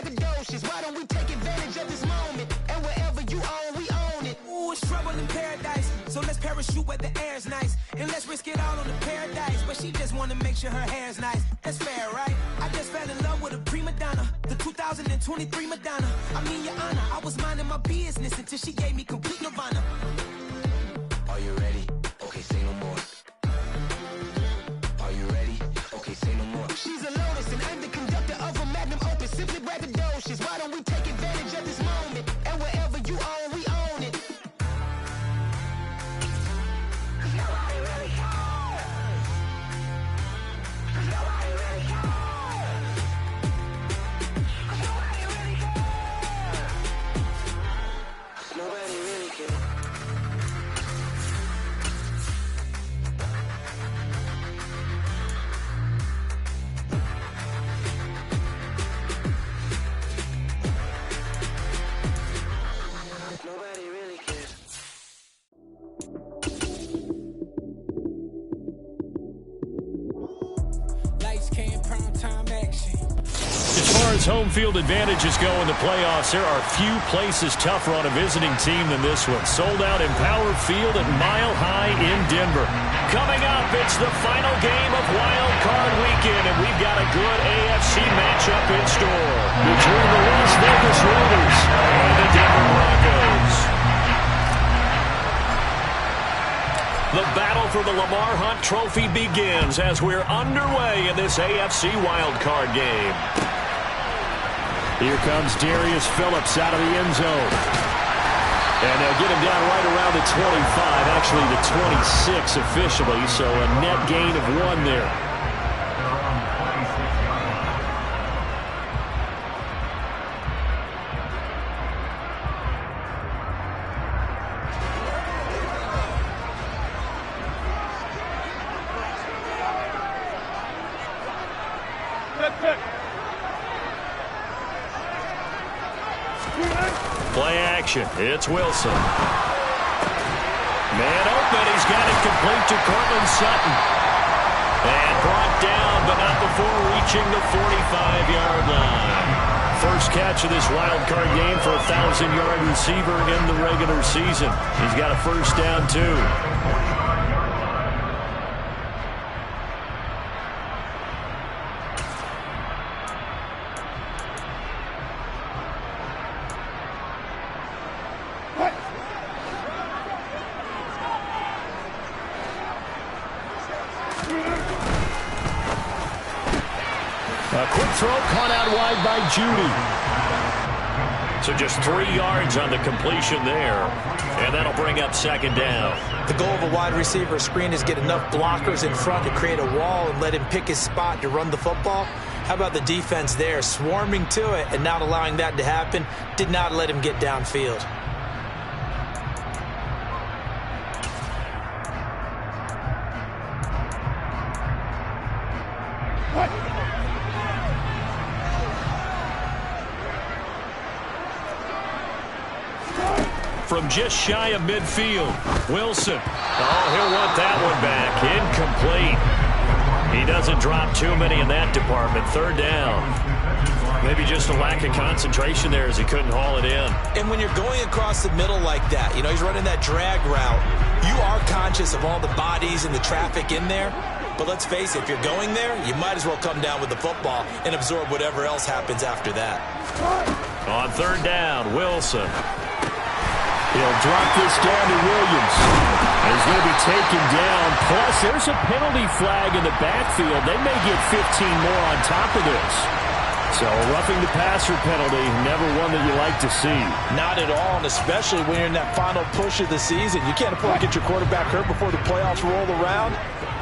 braggadocious. Why don't we take advantage of this moment? And wherever you own, we own it. Ooh, it's trouble in paradise. So let's parachute where the air's nice. And let's risk it all on the paradise. But she just wanna make sure her hair's nice. That's fair, right? I just fell in love with a prima donna. The 2023 Madonna. I mean, your honor, I was minding my business until she gave me complete nirvana. Are you ready? Okay, say no more. Are you ready? Okay, say no more. She's a lotus and I'm the conductor of a magnum opus. Simply braggadocious. Why don't we take advantage of this moment? And wherever you own, we own it. Nobody really cares. Nobody really cares. Nobody really cares. Nobody really cares. Nobody really cares. Lights, cam, prime time action. As far as home field advantages go in the playoffs, there are few places tougher on a visiting team than this one. Sold out Empower Field at Mile High in Denver. Coming up, it's the final game of Wild Card Weekend, and we've got a good AFC matchup in store between the Las Vegas Raiders and the Denver Broncos. The battle for the Lamar Hunt Trophy begins as we're underway in this AFC Wild Card game. Here comes Darius Phillips out of the end zone. And they'll get him down right around the 25, actually the 26 officially, so a net gain of 1 there. Play action. It's Wilson. Man open. He's got it complete to Cortland Sutton. And brought down, but not before reaching the 45-yard line. First catch of this wild card game for a 1,000-yard receiver in the regular season. He's got a first down, too. A quick throw caught out wide by Judy. So just 3 yards on the completion there. And that'll bring up second down. The goal of a wide receiver screen is get enough blockers in front to create a wall and let him pick his spot to run the football. How about the defense there, swarming to it and not allowing that to happen? Did not let him get downfield. From just shy of midfield, Wilson. Oh, he'll want that one back. Incomplete. He doesn't drop too many in that department. Third down. Maybe just a lack of concentration there as he couldn't haul it in. And when you're going across the middle like that, you know, he's running that drag route, you are conscious of all the bodies and the traffic in there. But let's face it, if you're going there, you might as well come down with the football and absorb whatever else happens after that. On third down, Wilson. He'll drop this down to Williams. He's going to be taken down. Plus, there's a penalty flag in the backfield. They may get 15 more on top of this. So, a roughing the passer penalty, never one that you like to see. Not at all, and especially when you're in that final push of the season. You can't afford to get your quarterback hurt before the playoffs roll around.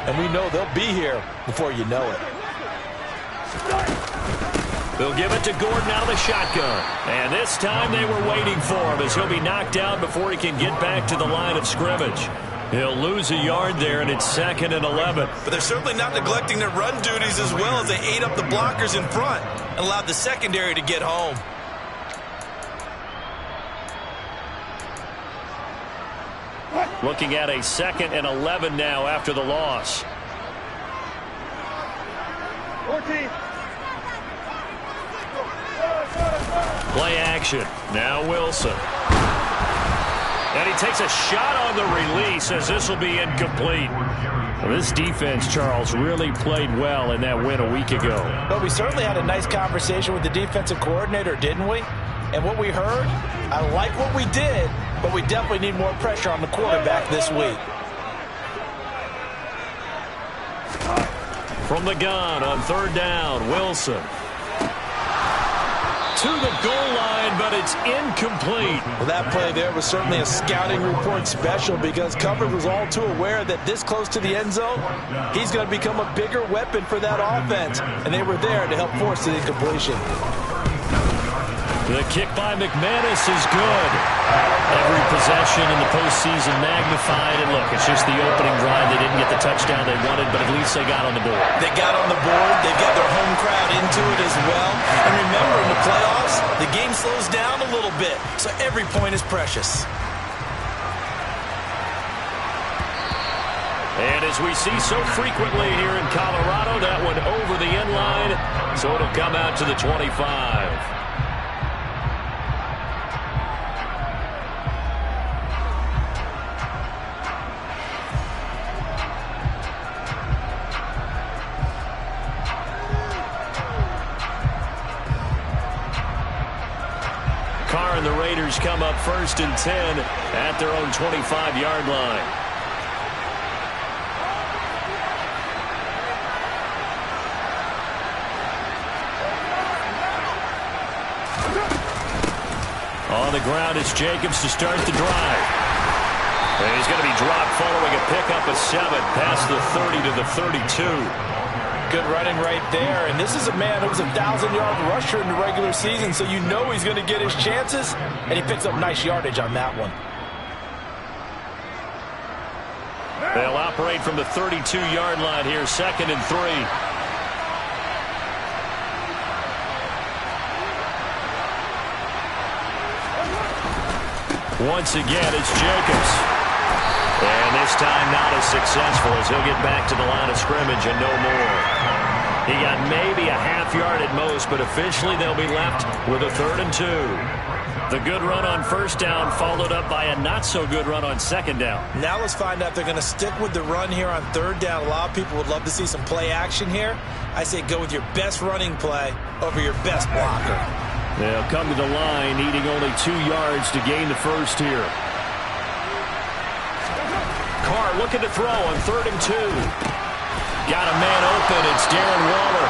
And we know they'll be here before you know it. They'll give it to Gordon out of the shotgun. And this time they were waiting for him as he'll be knocked out before he can get back to the line of scrimmage. He'll lose a yard there, and it's 2nd and 11. But they're certainly not neglecting their run duties as well as they ate up the blockers in front and allowed the secondary to get home. Looking at a 2nd and 11 now after the loss. 14. Play action. Now Wilson. And he takes a shot on the release as this will be incomplete. Well, this defense, Charles, really played well in that win a week ago. Well, we certainly had a nice conversation with the defensive coordinator, didn't we? And what we heard, I like what we did, but we definitely need more pressure on the quarterback this week. From the gun on third down, Wilson. To the goal line, but it's incomplete. Well, that play there was certainly a scouting report special because coverage was all too aware that this close to the end zone, he's going to become a bigger weapon for that offense, and they were there to help force the incompletion. The kick by McManus is good. Every possession in the postseason magnified. And look, it's just the opening drive. They didn't get the touchdown they wanted, but at least they got on the board. They got on the board. They've got their home crowd into it as well. And remember, in the playoffs, the game slows down a little bit, so every point is precious. And as we see so frequently here in Colorado, that one over the end line, so it'll come out to the 25. And the Raiders come up 1st and 10 at their own 25-yard line. On the ground, it's Jacobs to start the drive. And he's going to be dropped following a pickup of 7 past the 30 to the 32. Good running right there, and this is a man who was a 1,000-yard rusher in the regular season, so you know he's going to get his chances, and he picks up nice yardage on that one. They'll operate from the 32-yard line here, 2nd and 3. Once again, it's Jacobs. And this time not as successful as he'll get back to the line of scrimmage and no more. He got maybe a half yard at most, but officially they'll be left with a 3rd and 2. The good run on 1st down followed up by a not-so-good run on 2nd down. Now let's find out if they're going to stick with the run here on 3rd down. A lot of people would love to see some play action here. I say go with your best running play over your best blocker. They'll come to the line, needing only 2 yards to gain the first here. Carr looking to throw on 3rd and 2. Got a man open. It's Darren Waller.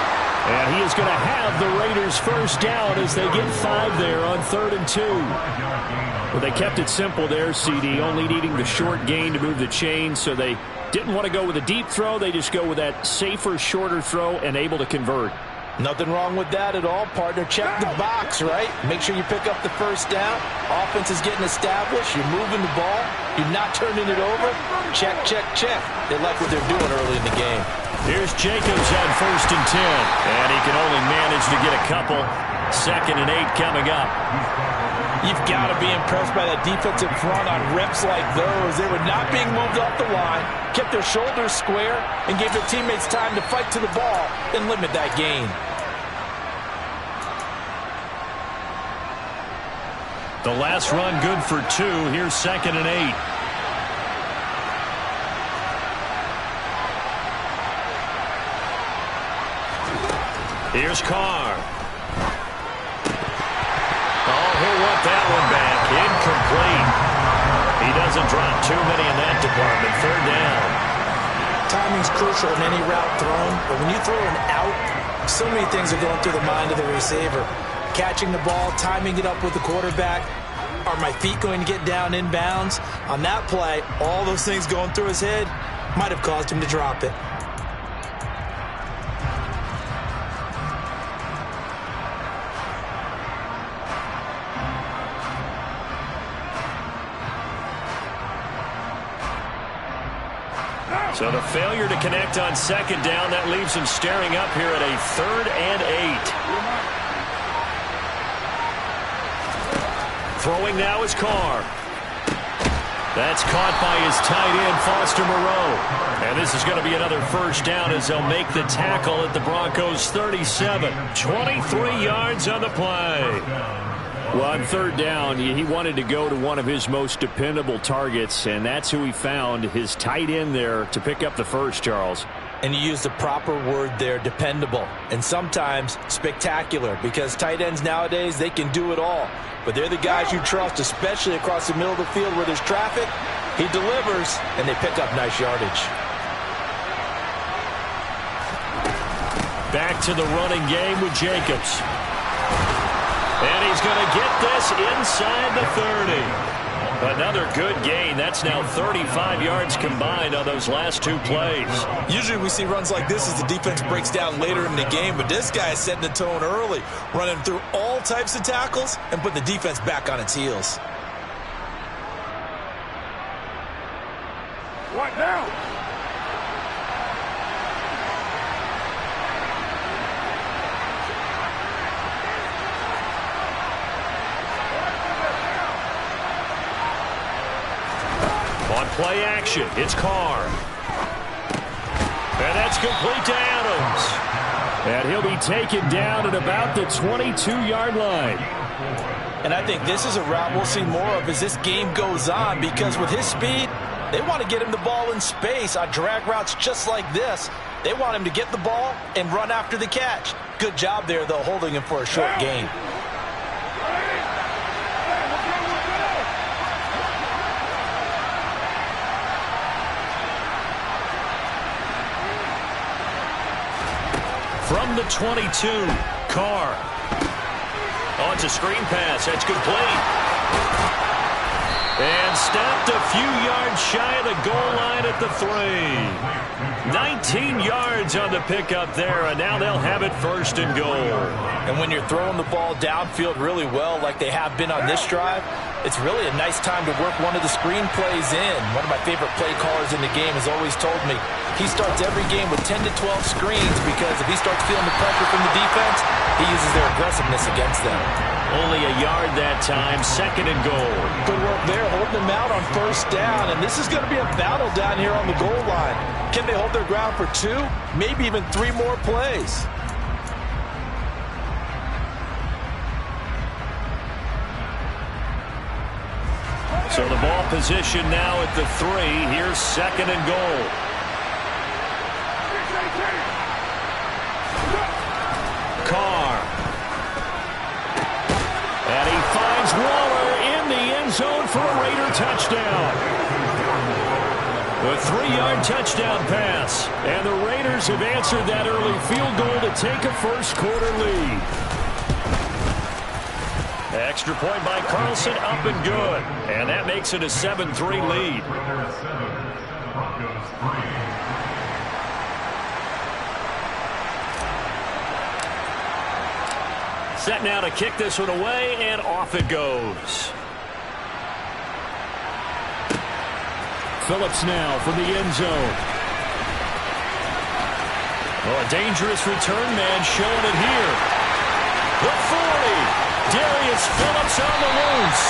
And he is going to have the Raiders first down as they get 5 there on 3rd and 2. Well, they kept it simple there, CD, only needing the short gain to move the chain, so they didn't want to go with a deep throw. They just go with that safer, shorter throw and able to convert. Nothing wrong with that at all, partner. Check the box, right? Make sure you pick up the first down. Offense is getting established. You're moving the ball. You're not turning it over. Check, check, check. They like what they're doing early in the game. Here's Jacobs on 1st and 10. And he can only manage to get a couple. 2nd and 8 coming up. You've got to be impressed by that defensive front on reps like those. They were not being moved off the line, kept their shoulders square, and gave their teammates time to fight to the ball and limit that gain. The last run good for 2. Here's 2nd and 8. Here's Carr. Oh, he'll want that one back. Incomplete. He doesn't drop too many in that department. 3rd down. Timing's crucial in any route thrown, but when you throw an out, so many things are going through the mind of the receiver. Catching the ball, timing it up with the quarterback. Are my feet going to get down inbounds? On that play, all those things going through his head might have caused him to drop it. So the failure to connect on 2nd down, that leaves him staring up here at a 3rd and 8. Throwing now is Carr. That's caught by his tight end, Foster Moreau. And this is going to be another first down as they'll make the tackle at the Broncos 37. 23 yards on the play. Well, on third down, he wanted to go to one of his most dependable targets, and that's who he found, his tight end there, to pick up the first, Charles. And you use the proper word there, dependable, and sometimes spectacular, because tight ends nowadays, they can do it all. But they're the guys you trust, especially across the middle of the field where there's traffic. He delivers, and they pick up nice yardage. Back to the running game with Jacobs. And he's going to get this inside the 30. Another good gain. That's now 35 yards combined on those last two plays. Usually we see runs like this as the defense breaks down later in the game, but this guy is setting the tone early, running through all types of tackles and put the defense back on its heels. What now? On play action, it's Carr. And that's complete to Adams. And he'll be taken down at about the 22-yard line. And I think this is a route we'll see more of as this game goes on, because with his speed, they want to get him the ball in space on drag routes just like this. They want him to get the ball and run after the catch. Good job there, though, holding him for a short gain. From the 22, Carr. Oh, it's a screen pass. That's complete. And stopped a few yards shy of the goal line at the 3. 19 yards on the pickup there, and now they'll have it first and goal. And when you're throwing the ball downfield really well like they have been on this drive, it's really a nice time to work one of the screen plays in. One of my favorite play callers in the game has always told me he starts every game with 10 to 12 screens, because if he starts feeling the pressure from the defense, he uses their aggressiveness against them. Only a yard that time, second and goal. Good work there, holding them out on first down, and this is going to be a battle down here on the goal line. Can they hold their ground for 2, maybe even 3 more plays? So the ball position now at the 3. Here's second and goal. Carr. And he finds Waller in the end zone for a Raider touchdown. A 3-yard touchdown pass. And the Raiders have answered that early field goal to take a first-quarter lead. Extra point by Carlson, up and good. And that makes it a 7-3 lead. Set now to kick this one away, and off it goes. Phillips now from the end zone. Oh, a dangerous return man showing it here. The 40. Darius Phillips on the loose.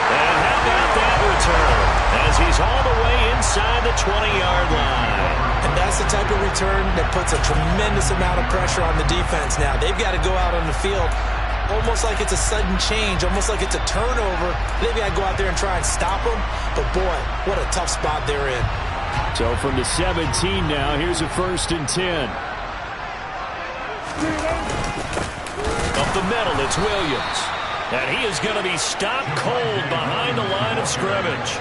And how about that return? As he's all the way inside the 20-yard line. And that's the type of return that puts a tremendous amount of pressure on the defense now. They've got to go out on the field almost like it's a sudden change, almost like it's a turnover. They've got to go out there and try and stop them. But, boy, what a tough spot they're in. So from the 17 now, here's a 1st and 10. Up the middle, it's Williams. And he is going to be stopped cold behind the line of scrimmage.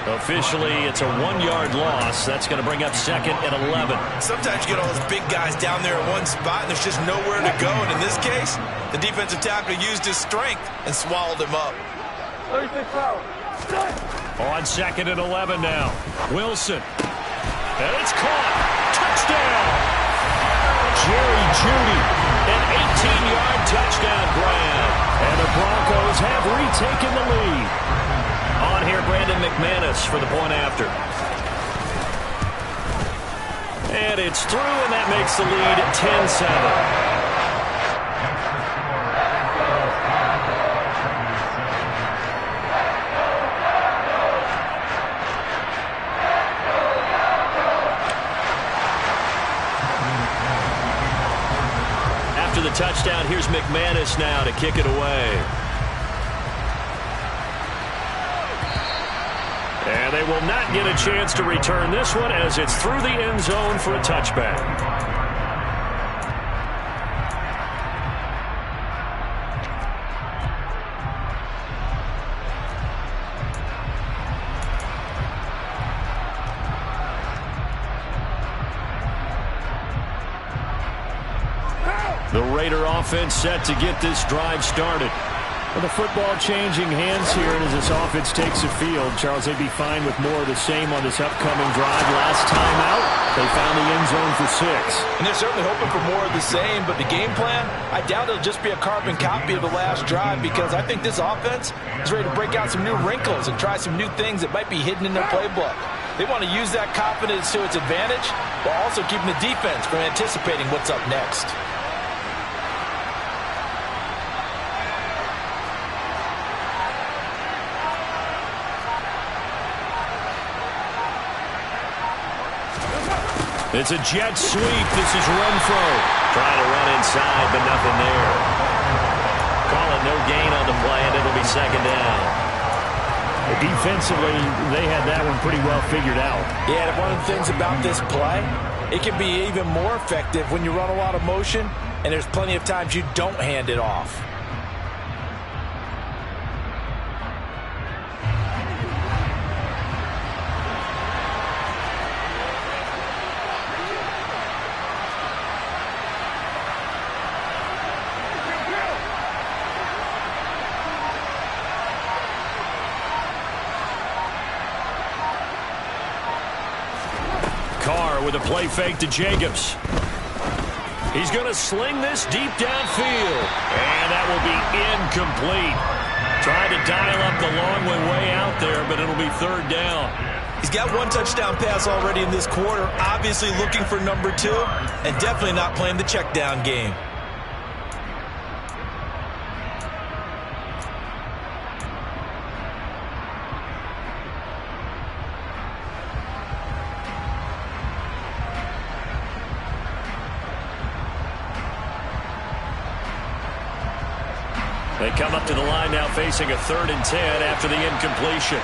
Officially, it's a 1-yard loss. That's going to bring up second and 11. Sometimes you get all those big guys down there in one spot, and there's just nowhere to go. And in this case, the defensive tackle used his strength and swallowed him up. On second and 11 now. Wilson. And it's caught. Touchdown. Jerry Jeudy. An 18-yard touchdown grab. And the Broncos have retaken the lead. On here, Brandon McManus for the point after. And it's through, and that makes the lead 10-7. After the touchdown, here's McManus now to kick it away. And they will not get a chance to return this one as it's through the end zone for a touchback. The Raider offense set to get this drive started. Well, the football changing hands here, and as this offense takes the field, Charles, they'd be fine with more of the same on this upcoming drive. Last time out, they found the end zone for 6. And they're certainly hoping for more of the same, but the game plan, I doubt it'll just be a carbon copy of the last drive, because I think this offense is ready to break out some new wrinkles and try some new things that might be hidden in their playbook. They want to use that confidence to its advantage, while also keeping the defense from anticipating what's up next. It's a jet sweep. This is Renfro. Trying to run inside, but nothing there. Call it no gain on the play, and it'll be second down. Defensively, they had that one pretty well figured out. Yeah, and one of the things about this play, it can be even more effective when you run a lot of motion, and there's plenty of times you don't hand it off. With a play fake to Jacobs. He's going to sling this deep downfield. And that will be incomplete. Tried to dial up the long way out there, but it'll be third down. He's got one touchdown pass already in this quarter. Obviously looking for number 2, and definitely not playing the check down game. They come up to the line now facing a 3rd and 10 after the incompletion.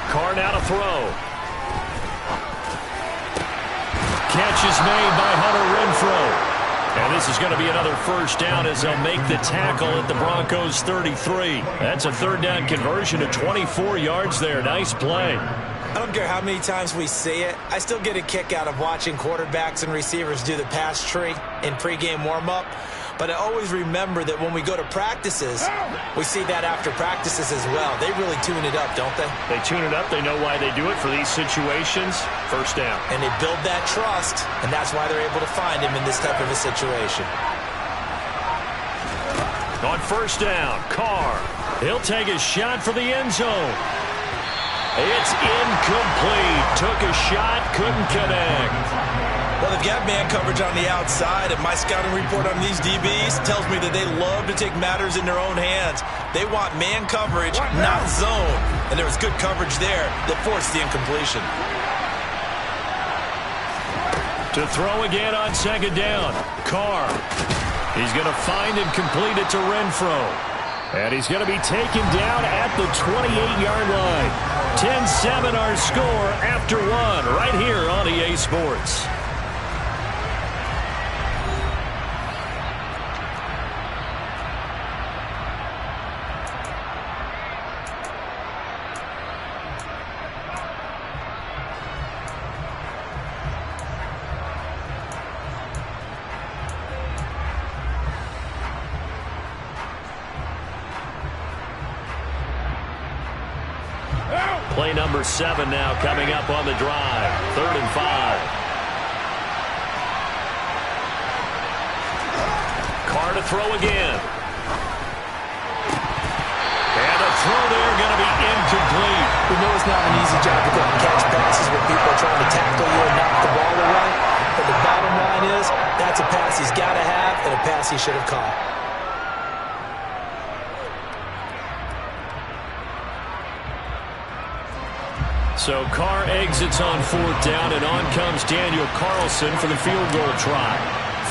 Carr now to throw. Catch is made by Hunter Renfro. And this is going to be another first down as they'll make the tackle at the Broncos 33. That's a 3rd down conversion of 24 yards there. Nice play. I don't care how many times we see it. I still get a kick out of watching quarterbacks and receivers do the pass tree in pregame warm-up. But I always remember that when we go to practices, we see that after practices as well. They really tune it up, don't they? They tune it up. They know why they do it for these situations. First down. And they build that trust, and that's why they're able to find him in this type of a situation. On first down, Carr. He'll take a shot for the end zone. It's incomplete. Took a shot, couldn't connect. Well, they've got man coverage on the outside, and my scouting report on these DBs tells me that they love to take matters in their own hands. They want man coverage, not zone. And there was good coverage there that forced the incompletion. To throw again on second down, Carr. He's going to find and complete it to Renfro. And he's going to be taken down at the 28-yard line. 10-7 our score after 1 right here on EA Sports. Play number 7 now coming up on the drive. 3rd and 5. Carr to throw again. And a throw there going to be incomplete. We know it's not an easy job to go and catch passes when people are trying to tackle you and knock the ball away. But the bottom line is that's a pass he's got to have and a pass he should have caught. So Carr exits on 4th down, and on comes Daniel Carlson for the field goal try.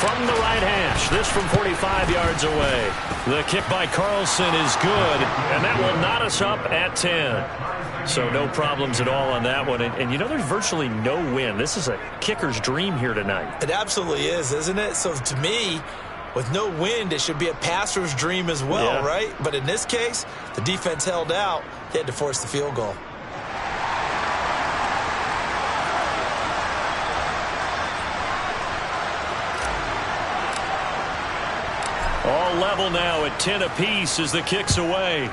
from the right hash. This from 45 yards away. The kick by Carlson is good, and that will knot us up at 10. So no problems at all on that one. And you know, there's virtually no wind. This is a kicker's dream here tonight. It absolutely is, isn't it? So to me, with no wind, it should be a passer's dream as well, right? But in this case, the defense held out. They had to force the field goal. All level now at 10 apiece as the kick's away.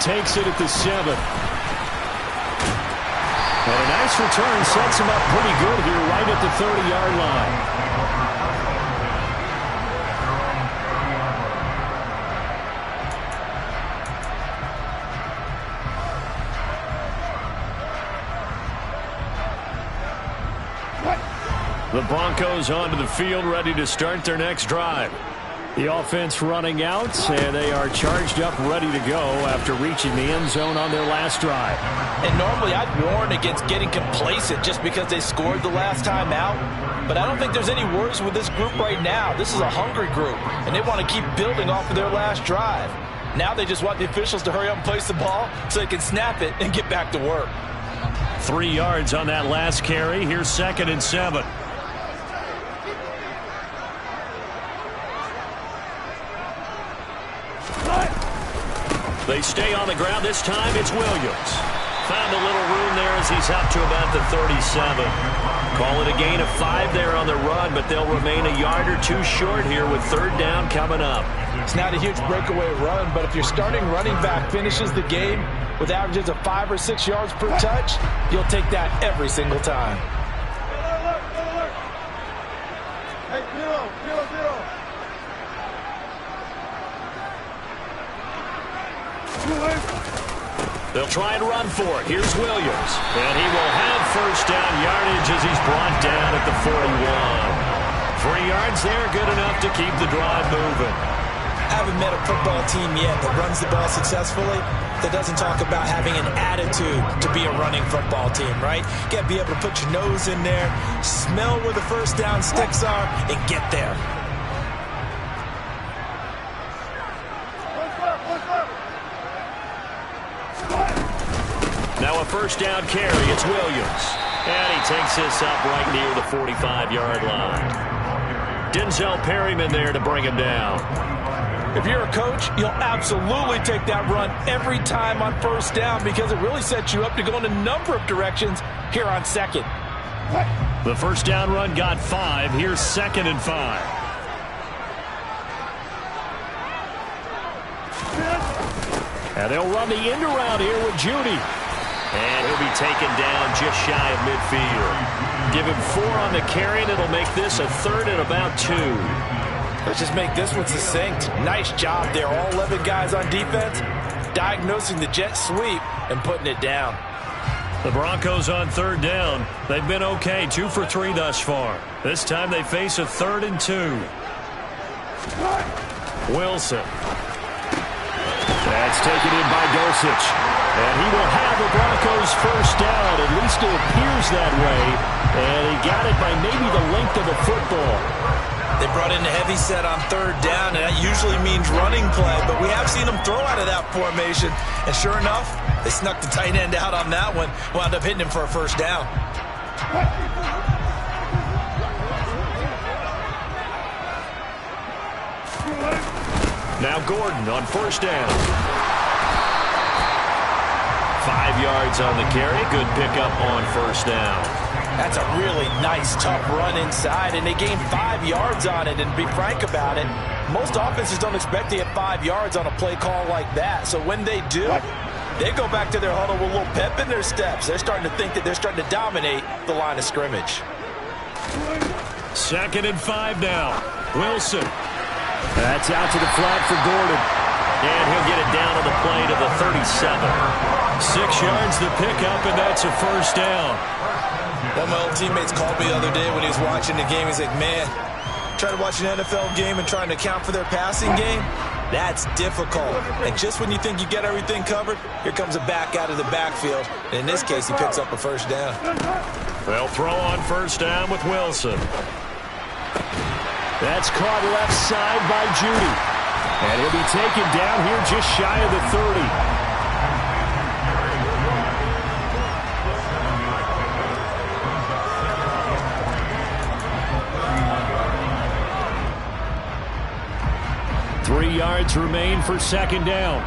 Takes it at the 7. And a nice return sets him up pretty good here right at the 30-yard line. The Broncos onto the field, ready to start their next drive. The offense running out, and they are charged up, ready to go after reaching the end zone on their last drive. And normally I'd warn against getting complacent just because they scored the last time out. But I don't think there's any worries with this group right now. This is a hungry group, and they want to keep building off of their last drive. Now they just want the officials to hurry up and place the ball so they can snap it and get back to work. 3 yards on that last carry. Here's 2nd and 7. They stay on the ground. This time it's Williams. Found a little room there as he's up to about the 37. Call it a gain of 5 there on the run, but they'll remain a yard or 2 short here with 3rd down coming up. It's not a huge breakaway run, but if your starting running back finishes the game with averages of 5 or 6 yards per touch, you'll take that every single time. Hey, zero. They'll try and run for it. Here's Williams. And he will have 1st down yardage as he's brought down at the 41. 3 yards there, good enough to keep the drive moving. I haven't met a football team yet that runs the ball successfully that doesn't talk about having an attitude to be a running football team, right? You got to be able to put your nose in there, smell where the 1st down sticks are, and get there. Now a 1st down carry. It's Williams. And he takes this up right near the 45-yard line. Denzel Perryman there to bring him down. If you're a coach, you'll absolutely take that run every time on 1st down because it really sets you up to go in a number of directions here on 2nd. The 1st down run got 5. Here's 2nd and 5. And they'll run the end around here with Judy. And he'll be taken down just shy of midfield. Give him 4 on the carry, and it'll make this a 3rd and about 2. Let's just make this one succinct. Nice job there. All 11 guys on defense diagnosing the jet sweep and putting it down. The Broncos on 3rd down. They've been okay, 2 for 3 thus far. This time they face a 3rd and 2. Wilson. That's taken in by Dulcich. And he will have the Broncos 1st down. At least it appears that way. And he got it by maybe the length of a football. They brought in a heavy set on 3rd down, and that usually means running play. But we have seen them throw out of that formation. And sure enough, they snuck the tight end out on that one. Wound up hitting him for a 1st down. Now Gordon on 1st down. 5 yards on the carry. Good pickup on 1st down. That's a really nice, tough run inside, and they gained 5 yards on it. And to be frank about it, most offenses don't expect to get 5 yards on a play call like that. So when they do, they go back to their huddle with a little pep in their steps. They're starting to think that they're starting to dominate the line of scrimmage. 2nd and 5 now. Wilson. That's out to the flat for Gordon. And he'll get it down on the play to the 37. 6 yards the pickup, and that's a 1st down. One of my old teammates called me the other day when he was watching the game. He's like, man, Try to watch an NFL game and trying to account for their passing game? That's difficult. And just when you think you get everything covered, here comes a back out of the backfield. And in this case, he picks up a first down. They'll throw on first down with Wilson. That's caught left side by Judy. And he'll be taken down here just shy of the 30. 3 yards remain for second down.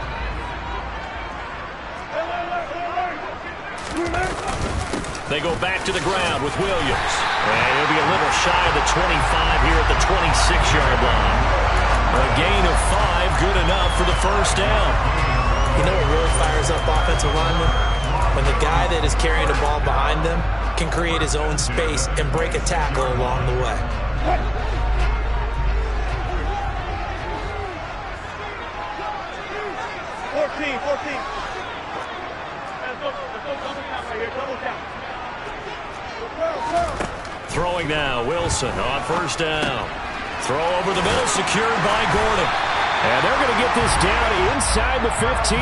They go back to the ground with Williams. And he'll be a little shy of the 25 here at the 26-yard line. A gain of 5, good enough for the first down. You know what really fires up offensive linemen? When the guy that is carrying the ball behind them can create his own space and break a tackle along the way. Throwing now, Wilson on first down. Throw over the middle, secured by Gordon. And they're going to get this down inside the 15.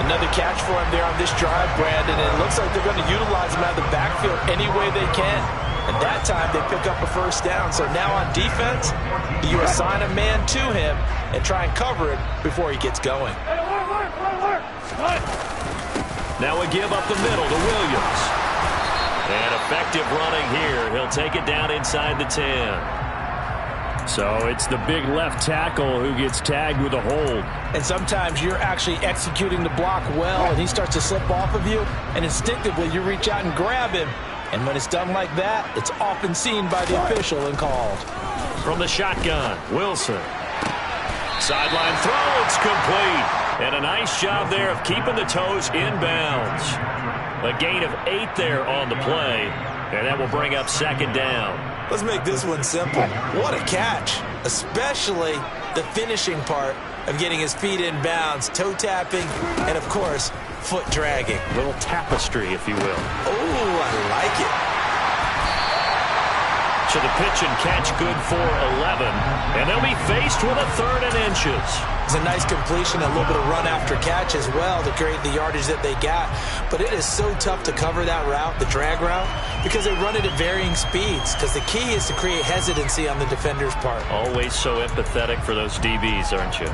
Another catch for him there on this drive, Brandon, and it looks like they're going to utilize him out of the backfield any way they can. And that time they pick up a first down. So now on defense, you assign a man to him and try and cover it before he gets going. Now we give up the middle to Williams. And effective running here. He'll take it down inside the 10. So it's the big left tackle who gets tagged with a hold. And sometimes you're actually executing the block well, and he starts to slip off of you, and instinctively you reach out and grab him. And when it's done like that, it's often seen by the official and called. From the shotgun, Wilson. Sideline throw, it's complete. And a nice job there of keeping the toes inbounds. A gain of 8 there on the play, and that will bring up second down. Let's make this one simple. What a catch, especially the finishing part of getting his feet in bounds, toe tapping, and of course, foot dragging. A little tapestry, if you will. Oh, I like it. So the pitch and catch good for 11, and they'll be faced with a 3rd and inches. It's a nice completion, a little bit of run after catch as well to create the yardage that they got. But it is so tough to cover that route, the drag route, because they run it at varying speeds. Because the key is to create hesitancy on the defender's part. Always so empathetic for those DBs, aren't you?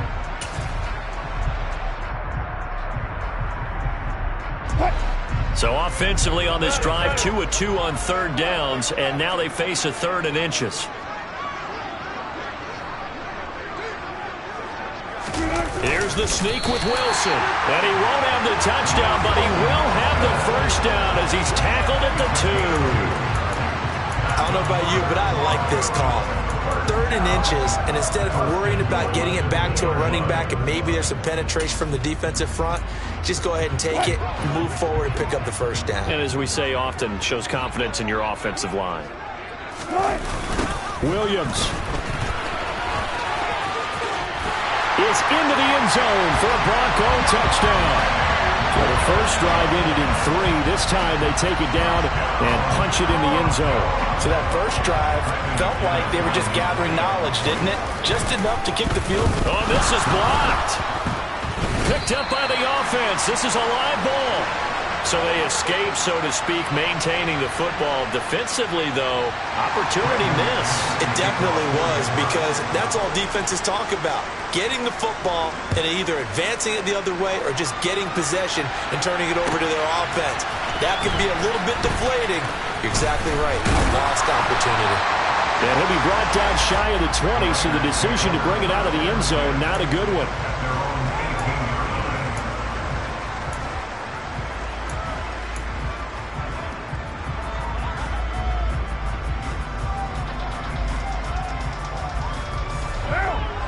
So offensively on this drive, 2 of 2 on 3rd downs, and now they face a 3rd and inches. Here's the sneak with Wilson, and he won't have the touchdown, but he will have the first down as he's tackled at the 2. I don't know about you, but I like this call. 3rd and inches, and instead of worrying about getting it back to a running back and maybe there's some penetration from the defensive front, just go ahead and take it, move forward, and pick up the first down. And as we say often, shows confidence in your offensive line. Williams is into the end zone for a Bronco touchdown. So the first drive ended in 3. This time they take it down and punch it in the end zone. So that first drive felt like they were just gathering knowledge, didn't it? Just enough to kick the field. Oh, this is blocked. Picked up by the offense. This is a live ball. So they escape, so to speak, maintaining the football. Defensively, though, opportunity miss. It definitely was, because that's all defenses talk about. Getting the football and either advancing it the other way or just getting possession and turning it over to their offense. That can be a little bit deflating. You're exactly right. Lost opportunity. And he'll be brought down shy of the 20, so the decision to bring it out of the end zone, not a good one.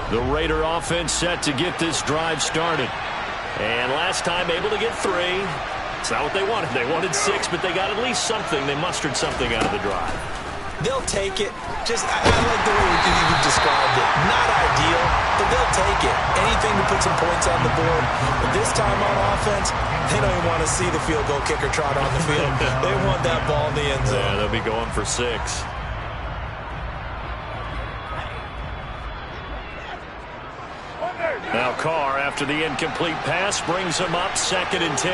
The Raider offense set to get this drive started. And last time able to get 3. It's not what they wanted. They wanted 6, but they got at least something. They mustered something out of the drive. They'll take it. I like the way you described it. Not ideal, but they'll take it. Anything to put some points on the board. But this time on offense, they don't even want to see the field goal kicker trot on the field. They want that ball in the end zone. Yeah, they'll be going for 6. Carr, after the incomplete pass, brings him up 2nd and 10.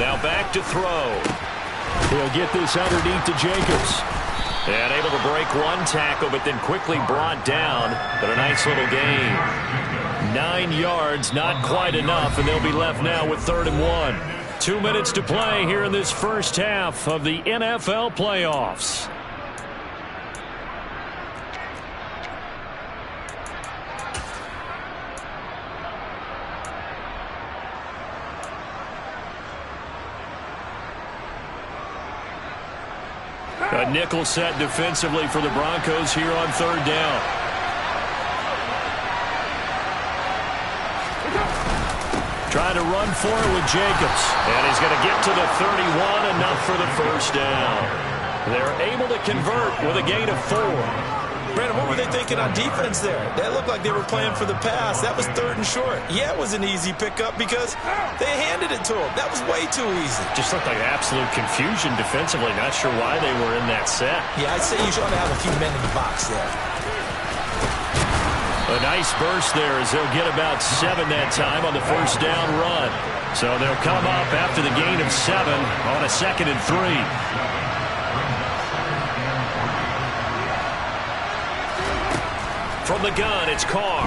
Now back to throw. He'll get this underneath to Jacobs. And able to break one tackle, but then quickly brought down. But a nice little gain. 9 yards, not quite enough, and they'll be left now with 3rd and 1. 2 minutes to play here in this first half of the NFL playoffs. A nickel set defensively for the Broncos here on 3rd down. Trying to run for it with Jacobs. And he's going to get to the 31, enough for the first down. They're able to convert with a gain of 4. Brandon, what were they thinking on defense there? That looked like they were playing for the pass. That was 3rd and short. Yeah, it was an easy pickup because they handed it to him. That was way too easy. Just looked like absolute confusion defensively. Not sure why they were in that set. Yeah, I'd say you should have a few men in the box there. A nice burst there as they'll get about 7 that time on the first down run. So they'll come up after the gain of 7 on a 2nd and 3. From the gun, it's Carr.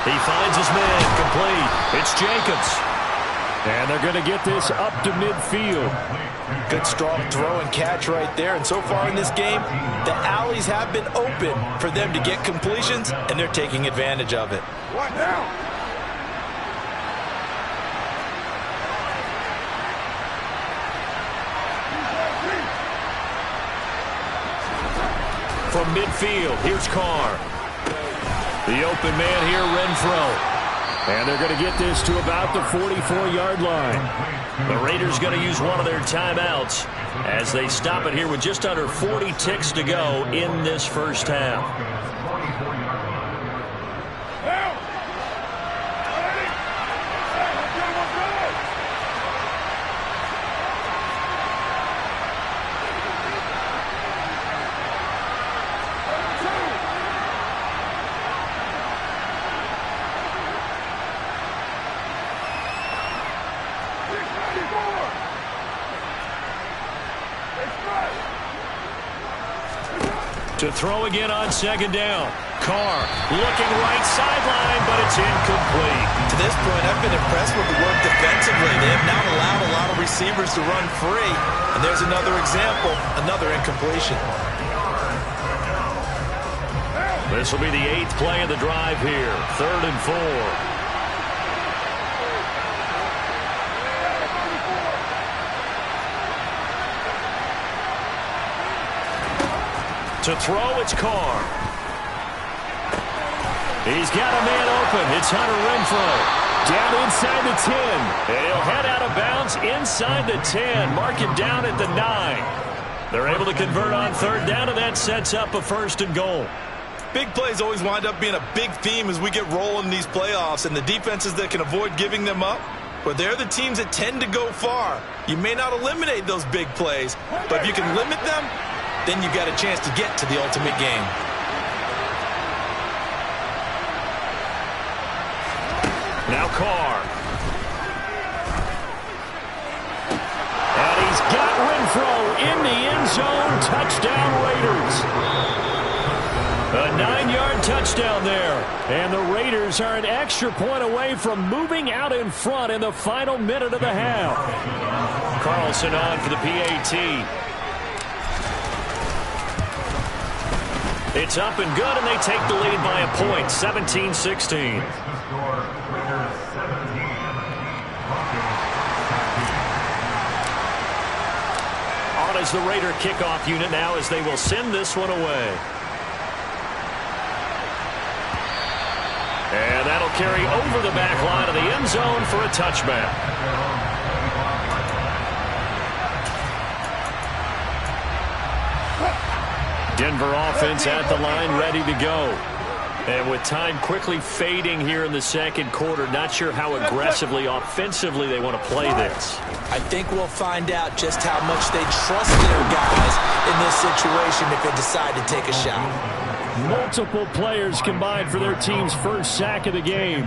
He finds his man, complete. It's Jacobs. And they're going to get this up to midfield. Good strong throw and catch right there. And so far in this game, the alleys have been open for them to get completions, and they're taking advantage of it. What now? From midfield, here's Carr. The open man here, Renfro. And they're going to get this to about the 44-yard line. The Raiders going to use one of their timeouts as they stop it here with just under 40 ticks to go in this first half. To throw again on 2nd down. Carr looking right sideline, but it's incomplete. To this point, I've been impressed with the work defensively. They have not allowed a lot of receivers to run free. And there's another example, another incompletion. This will be the 8th play of the drive here. 3rd and 4. To throw, it's Carr. He's got a man open. It's Hunter Renfro. Down inside the 10. And he'll head out of bounds inside the 10. Mark him down at the 9. They're able to convert on 3rd down, and that sets up a 1st and goal. Big plays always wind up being a big theme as we get rolling in these playoffs, and the defenses that can avoid giving them up, but they're the teams that tend to go far. You may not eliminate those big plays, but if you can limit them, then you've got a chance to get to the ultimate game. Now Carr. And he's got Renfro in the end zone. Touchdown Raiders. A 9-yard touchdown there. And the Raiders are an extra point away from moving out in front in the final minute of the half. Carlson on for the PAT. It's up and good, and they take the lead by a point, 17-16. On is the Raider kickoff unit now as they will send this one away. And that'll carry over the back line of the end zone for a touchback. Denver offense at the line, ready to go. And with time quickly fading here in the 2nd quarter, not sure how aggressively, offensively they want to play this. I think we'll find out just how much they trust their guys in this situation if they decide to take a shot. Multiple players combined for their team's first sack of the game.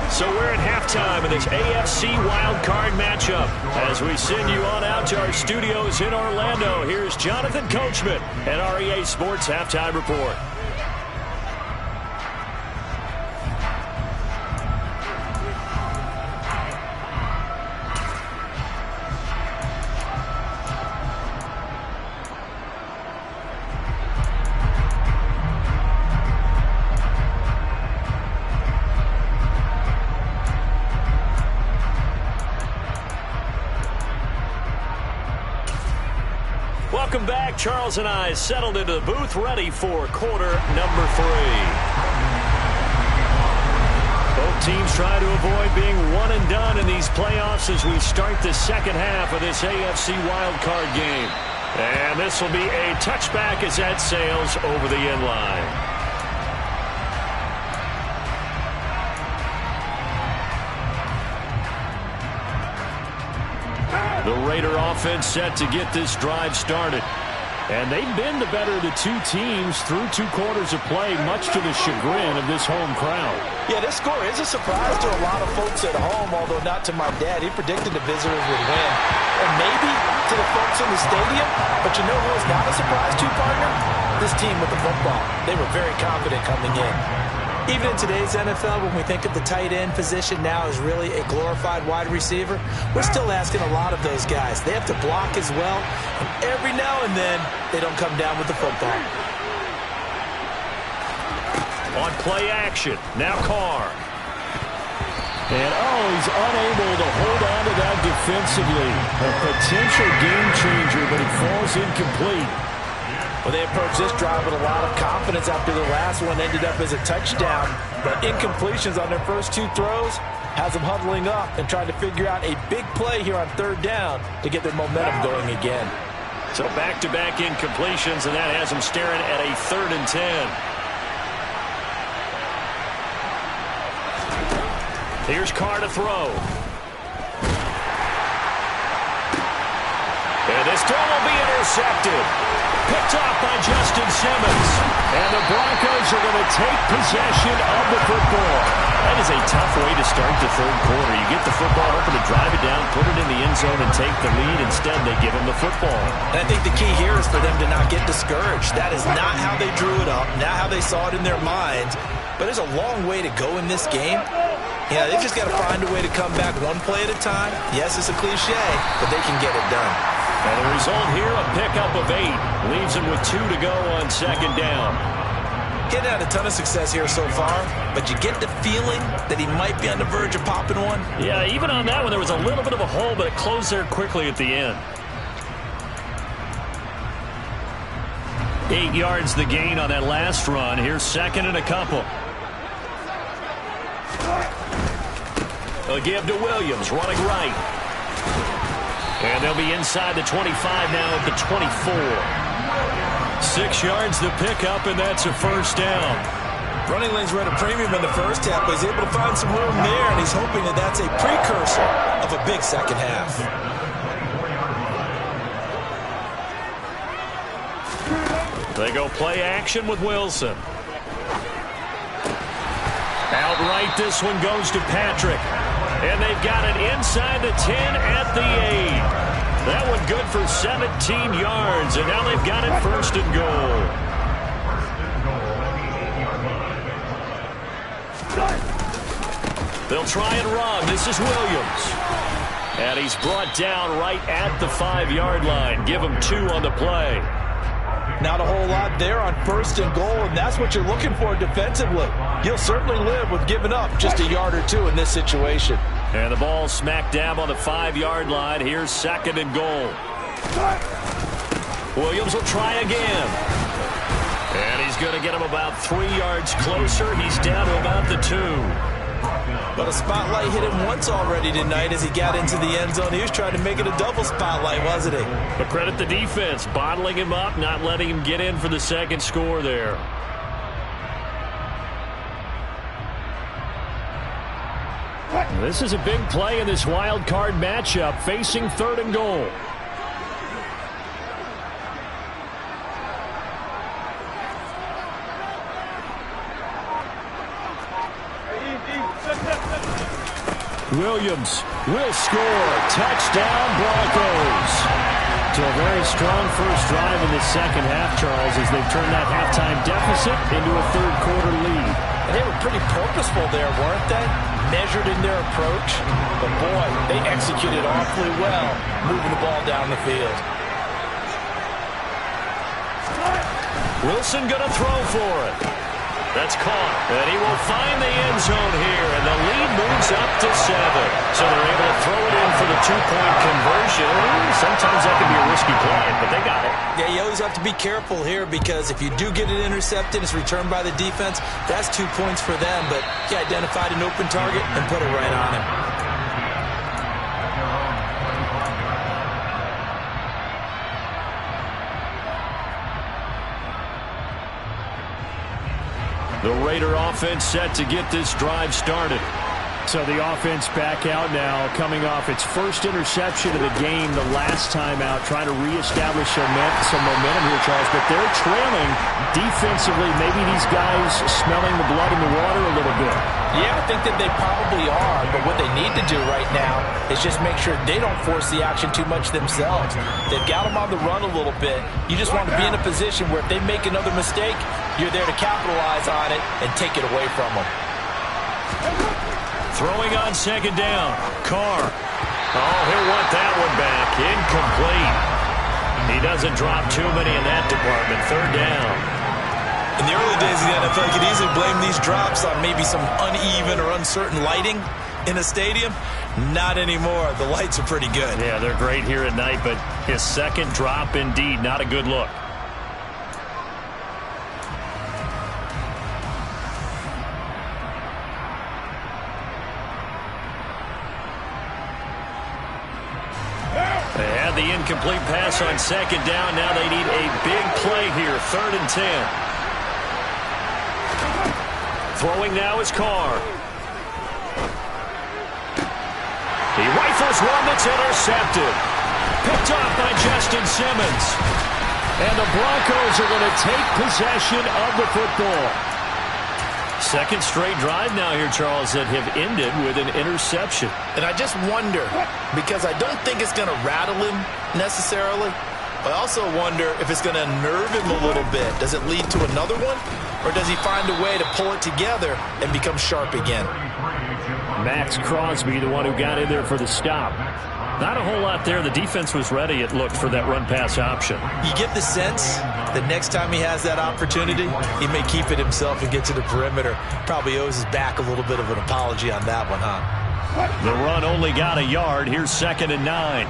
So we're at halftime in this AFC wildcard matchup. As we send you on out to our studios in Orlando, here's Jonathan Coachman at REA Sports Halftime Report. Welcome back. Charles and I settled into the booth, ready for quarter number 3. Both teams try to avoid being one and done in these playoffs as we start the second half of this AFC wildcard game. And this will be a touchback as that sails over the end line. The Raider offense set to get this drive started. And they've been the better of the two teams through 2 quarters of play, much to the chagrin of this home crowd. Yeah, this score is a surprise to a lot of folks at home, although not to my dad. He predicted the visitors would win. And maybe to the folks in the stadium. But you know who is not a surprise to, partner? This team with the football. They were very confident coming in. Even in today's NFL, when we think of the tight end position now as really a glorified wide receiver, we're still asking a lot of those guys. They have to block as well, and every now and then, they don't come down with the football. On play action, now Carr. And, he's unable to hold on to that defensively. A potential game changer, but it falls incomplete. Well, they approached this drive with a lot of confidence after the last one ended up as a touchdown. But incompletions on their first 2 throws has them huddling up and trying to figure out a big play here on 3rd down to get their momentum going again. So back-to-back incompletions, and that has them staring at a 3rd and 10. Here's Carr to throw. And this throw will be intercepted. Picked off by Justin Simmons. And the Broncos are going to take possession of the football. That is a tough way to start the 3rd quarter. You get the football open to drive it down, put it in the end zone, and take the lead. Instead, they give them the football. And I think the key here is for them to not get discouraged. That is not how they drew it up, not how they saw it in their minds. But there's a long way to go in this game. Yeah, they just got to find a way to come back one play at a time. Yes, it's a cliche, but they can get it done. And the result here, a pickup of 8. Leaves him with 2 to go on 2nd down. Getting out a ton of success here so far, but you get the feeling that he might be on the verge of popping one. Yeah, even on that one, there was a little bit of a hole, but it closed there quickly at the end. 8 yards the gain on that last run. Here's 2nd and a couple. A give to Williams, running right. And they'll be inside the 25 now at the 24. 6 yards the pickup, and that's a 1st down. Running lanes were at a premium in the first half, but he's able to find some room there, and he's hoping that that's a precursor of a big second half. They go play action with Wilson. Outright, this one goes to Patrick. And they've got it inside the 10 at the 8. That one good for 17 yards, and now they've got it 1st and goal. They'll try and run. This is Williams. And he's brought down right at the 5-yard line. Give him 2 on the play. Not a whole lot there on 1st and goal, and that's what you're looking for defensively. You'll certainly live with giving up just a yard or 2 in this situation. And the ball smack dab on the 5-yard line. Here's 2nd and goal. Williams will try again. And he's going to get him about 3 yards closer. He's down to about the 2. But a spotlight hit him once already tonight as he got into the end zone. He was trying to make it a double spotlight, wasn't he? But credit the defense, bottling him up, not letting him get in for the second score there. This is a big play in this wild card matchup, facing 3rd and goal. Williams will score. Touchdown, Broncos. So a very strong first drive in the second half, Charles, as they've turned that halftime deficit into a third-quarter lead. They were pretty purposeful there, weren't they? Measured in their approach. But, boy, they executed awfully well, moving the ball down the field. Wilson going to throw for it. That's caught. And he will find the end zone here, and the lead moves up to 7. So they're able to throw it in for the 2-point conversion. Sometimes that can be a risky play, but they got it. Yeah, you always have to be careful here because if you do get it intercepted, it's returned by the defense, that's 2 points for them. But he identified an open target and put it right on him. The Raider offense set to get this drive started. So the offense back out now, coming off its first interception of the game the last time out, trying to reestablish some momentum here, Charles. But they're trailing defensively. Maybe these guys smelling the blood in the water a little bit. Yeah, I think that they probably are. But what they need to do right now is just make sure they don't force the action too much themselves. They've got them on the run a little bit. You just want to be in a position where if they make another mistake, you're there to capitalize on it and take it away from them. Throwing on second down. Carr. Oh, he'll want that one back. Incomplete. He doesn't drop too many in that department. 3rd down. In the early days of the NFL, you could easily blame these drops on maybe some uneven or uncertain lighting in a stadium. Not anymore. The lights are pretty good. Yeah, they're great here at night, but his second drop, indeed, not a good look. They had the incomplete pass on second down. Now they need a big play here. 3rd and 10. Throwing now is Carr. He rifles one that's intercepted. Picked off by Justin Simmons. And the Broncos are going to take possession of the football. Second straight drive now here, Charles, that have ended with an interception. And I just wonder, because I don't think it's going to rattle him necessarily, but I also wonder if it's going to nerve him a little bit. Does it lead to another one? Or does he find a way to pull it together and become sharp again? Max Crosby, the one who got in there for the stop. Not a whole lot there. The defense was ready, it looked, for that run-pass option. You get the sense that next time he has that opportunity, he may keep it himself and get to the perimeter. Probably owes his back a little bit of an apology on that one, huh? The run only got a yard. Here's 2nd and 9.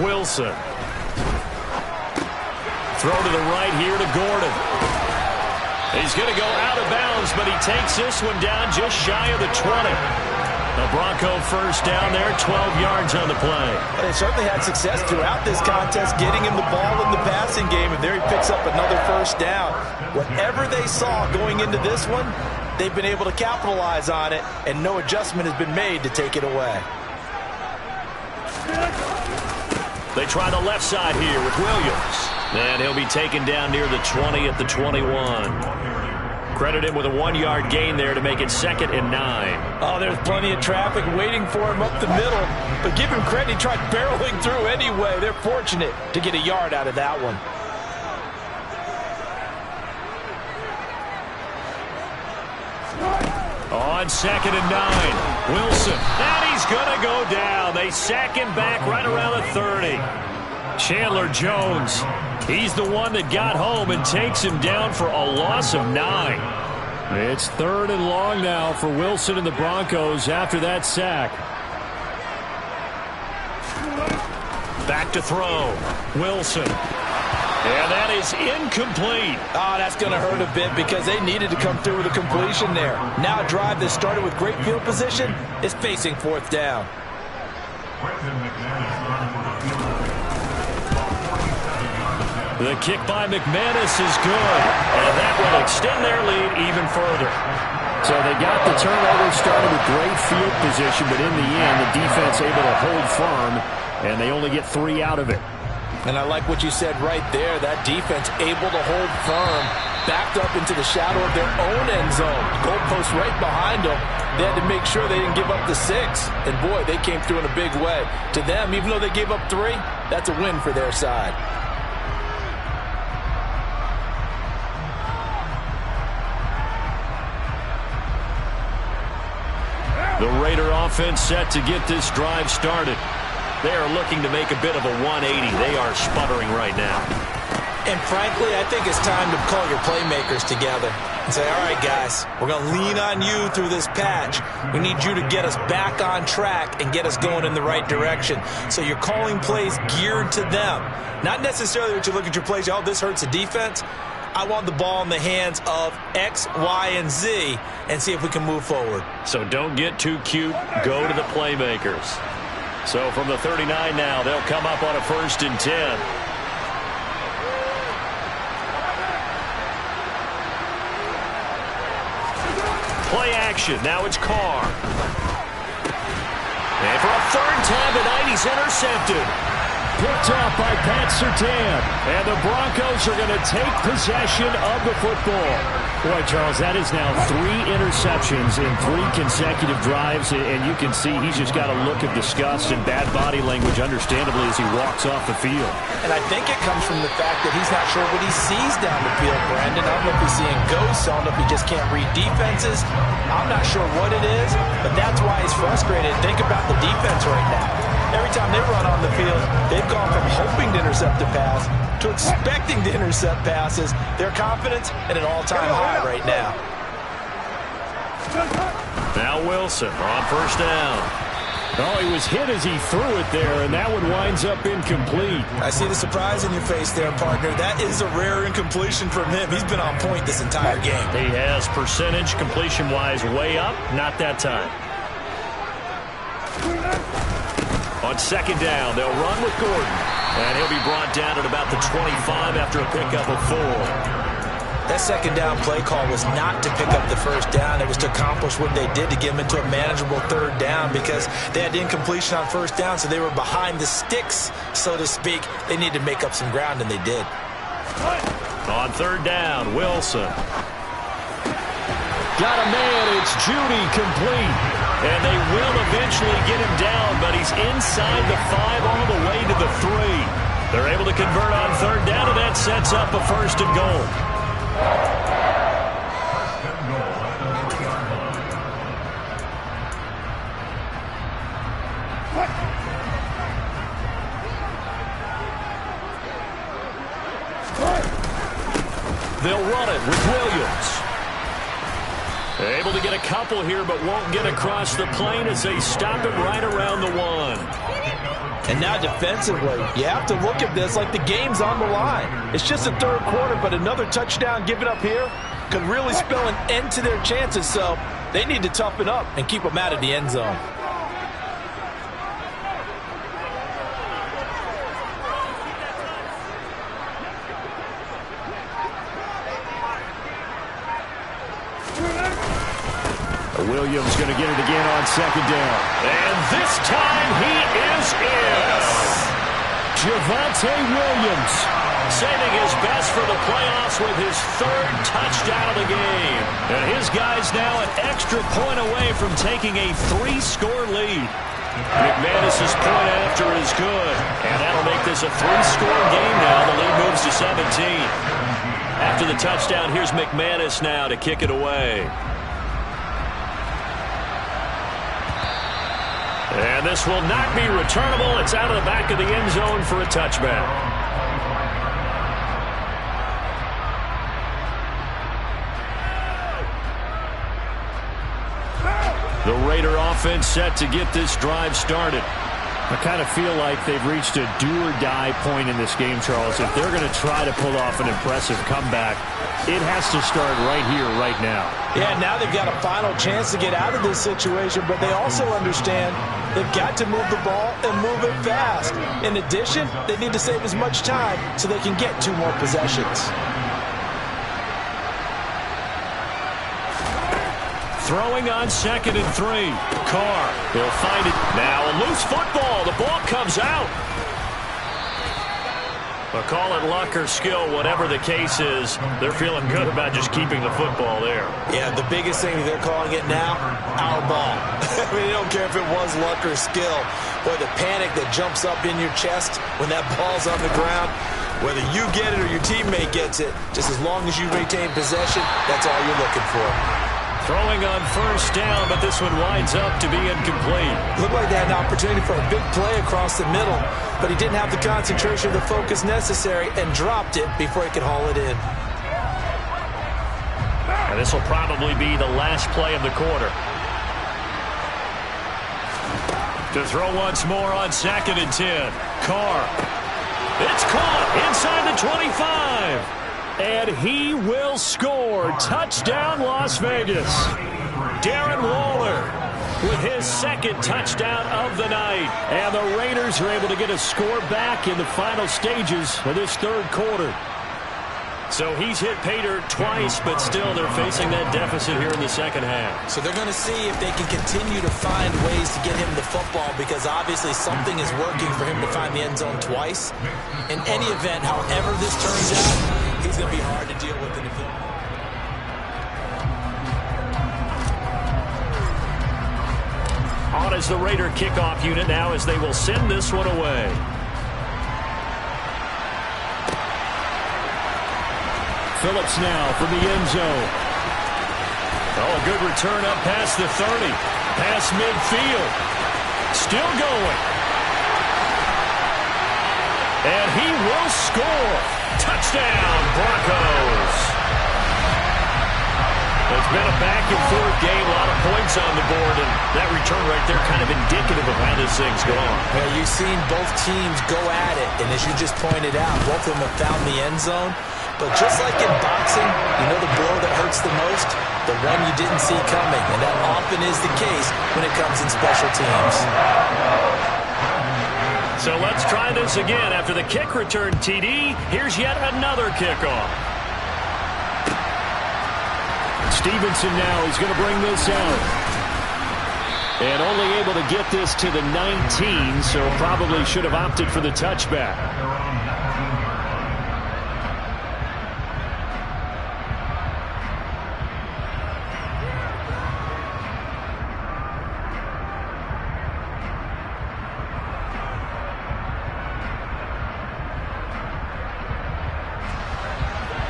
Wilson. Throw to the right here to Gordon. He's going to go out of bounds, but he takes this one down just shy of the 20. The Bronco first down there, 12 yards on the play. They certainly had success throughout this contest, getting him the ball in the passing game, and there he picks up another first down. Whatever they saw going into this one, they've been able to capitalize on it, and no adjustment has been made to take it away. They try the left side here with Williams. And he'll be taken down near the 20 at the 21. Credit him with a 1-yard gain there to make it 2nd and 9. Oh, there's plenty of traffic waiting for him up the middle. But give him credit, he tried barreling through anyway. They're fortunate to get a yard out of that one. On 2nd and 9, Wilson. And he's going to go down. They sack him back right around the 30. Chandler Jones, he's the one that got home and takes him down for a loss of 9. It's 3rd and long now for Wilson and the Broncos after that sack. Back Back to throw. Wilson. And that is incomplete. Oh, that's going to hurt a bit because they needed to come through with a completion there. Now a drive that started with great field position is facing fourth down. The kick by McManus is good, and that will extend their lead even further. So they got the turnover started with great field position, but in the end, the defense able to hold firm, and they only get 3 out of it. And I like what you said right there. That defense able to hold firm, backed up into the shadow of their own end zone. Goalpost right behind them. They had to make sure they didn't give up the 6. And, boy, they came through in a big way. To them, even though they gave up 3, that's a win for their side. The Raider offense set to get this drive started. They are looking to make a bit of a 180. They are sputtering right now. And frankly, I think it's time to call your playmakers together and say, all right, guys, we're going to lean on you through this patch. We need you to get us back on track and get us going in the right direction. So you're calling plays geared to them. Not necessarily that you look at your plays, oh, this hurts the defense. I want the ball in the hands of X, Y, and Z and see if we can move forward. So don't get too cute. Go to the playmakers. So from the 39 now, they'll come up on a 1st and 10. Play action. Now it's Carr. And for a 3rd time tonight, he's intercepted. Picked off by Pat Surtain. And the Broncos are going to take possession of the football. Boy, Charles, that is now 3 interceptions in 3 consecutive drives, and you can see he's just got a look of disgust and bad body language, understandably, as he walks off the field. And I think it comes from the fact that he's not sure what he sees down the field, Brandon. I don't know if he's seeing ghosts. I don't know if he just can't read defenses. I'm not sure what it is, but that's why he's frustrated. Think about the defense right now. Every time they run on the field, they've gone from hoping to intercept a pass to expecting to intercept passes. Their confidence at an all-time high right now. Now Wilson on 1st down. Oh, he was hit as he threw it there, and that one winds up incomplete. I see the surprise in your face there, partner. That is a rare incompletion from him. He's been on point this entire game. He has percentage completion-wise way up. Not that time. On 2nd down, they'll run with Gordon. And he'll be brought down at about the 25 after a pickup of 4. That 2nd down play call was not to pick up the 1st down. It was to accomplish what they did to get them into a manageable 3rd down because they had incompletion on 1st down, so they were behind the sticks, so to speak. They needed to make up some ground, and they did. On 3rd down, Wilson. Got a man. It's Judy, complete. And they will eventually get him down, but he's inside the 5 all the way to the 3. They're able to convert on 3rd down, and that sets up a 1st and goal. They'll run it with Williams. Able to get a couple here, but won't get across the plane as they stop him right around the 1. And now defensively, you have to look at this like the game's on the line. It's just the 3rd quarter, but another touchdown given up here could really spell an end to their chances, so they need to toughen up and keep them out of the end zone. Williams going to get it again on 2nd down. And this time he is in. Javonte Williams saving his best for the playoffs with his 3rd touchdown of the game. And his guys now an extra point away from taking a 3-score lead. McManus's point after is good. And that'll make this a 3-score game now. The lead moves to 17. After the touchdown, here's McManus now to kick it away. And this will not be returnable. It's out of the back of the end zone for a touchback. The Raider offense set to get this drive started. I kind of feel like they've reached a do-or-die point in this game, Charles. If they're going to try to pull off an impressive comeback, it has to start right here, right now. Yeah, now they've got a final chance to get out of this situation, but they also understand they've got to move the ball and move it fast. In addition, they need to save as much time so they can get 2 more possessions. Throwing on 2nd and 3. Carr, he'll find it. Now a loose football. The ball comes out. But call it luck or skill, whatever the case is, they're feeling good about just keeping the football there. Yeah, the biggest thing they're calling it now, our ball. I mean, they don't care if it was luck or skill. Boy, the panic that jumps up in your chest when that ball's on the ground, whether you get it or your teammate gets it, just as long as you retain possession, that's all you're looking for. Throwing on 1st down, but this one winds up to be incomplete. Looked like they had an opportunity for a big play across the middle, but he didn't have the concentration or the focus necessary and dropped it before he could haul it in. And this will probably be the last play of the quarter. To throw once more on 2nd and 10. Carr. It's caught inside the 25. And he will score. Touchdown, Las Vegas. Darren Waller with his 2nd touchdown of the night. And the Raiders are able to get a score back in the final stages of this 3rd quarter. So he's hit Pater twice, but still they're facing that deficit here in the 2nd half. So they're going to see if they can continue to find ways to get him the football, because obviously something is working for him to find the end zone twice. In any event, however this turns out, he's going to be hard to deal with in the field. On is the Raider kickoff unit now as they will send this one away. Phillips now from the end zone. Oh, a good return up past the 30. Past midfield. Still going. And he will score. Touchdown, Broncos. It's been a back-and-forth game, a lot of points on the board, and that return right there kind of indicative of how this thing's gone. Well, you've seen both teams go at it, and as you just pointed out, both of them have found the end zone. But just like in boxing, you know the blow that hurts the most? The one you didn't see coming, and that often is the case when it comes in special teams. So let's try this again. After the kick return TD, here's yet another kickoff. Stevenson now is going to bring this out. And only able to get this to the 19, so probably should have opted for the touchback.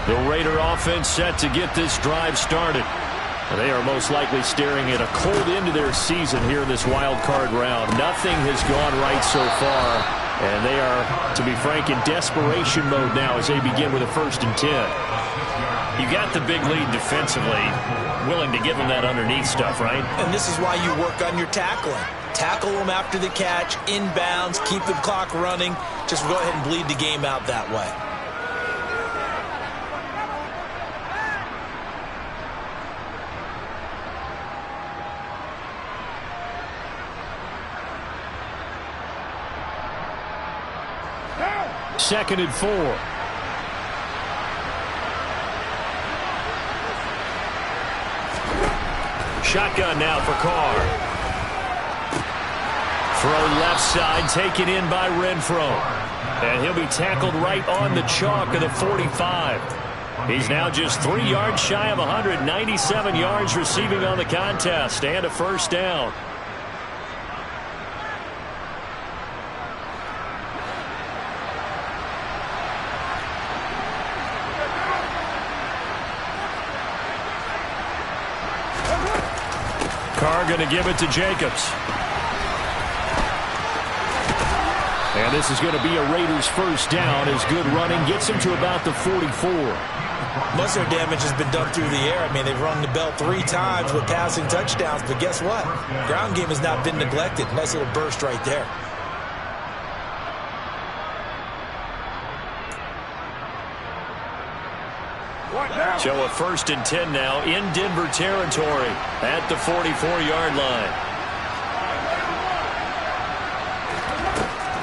The Raider offense set to get this drive started. They are most likely staring at a cold end to their season here in this wild card round. Nothing has gone right so far, and they are, to be frank, in desperation mode now as they begin with a 1st and 10. You got the big lead defensively, willing to give them that underneath stuff, right? And this is why you work on your tackling. Tackle them after the catch, inbounds, keep the clock running. Just go ahead and bleed the game out that way. Second and 4. Shotgun now for Carr. Throw left side, taken in by Renfro. And he'll be tackled right on the chalk of the 45. He's now just 3 yards shy of 197 yards receiving on the contest and a 1st down. Carr going to give it to Jacobs. And this is going to be a Raiders 1st down as good running gets him to about the 44. Most of their damage has been done through the air. I mean, they've rung the bell 3 times with passing touchdowns, but guess what? Ground game has not been neglected. Nice little burst right there. So a 1st and 10 now in Denver territory at the 44-yard line.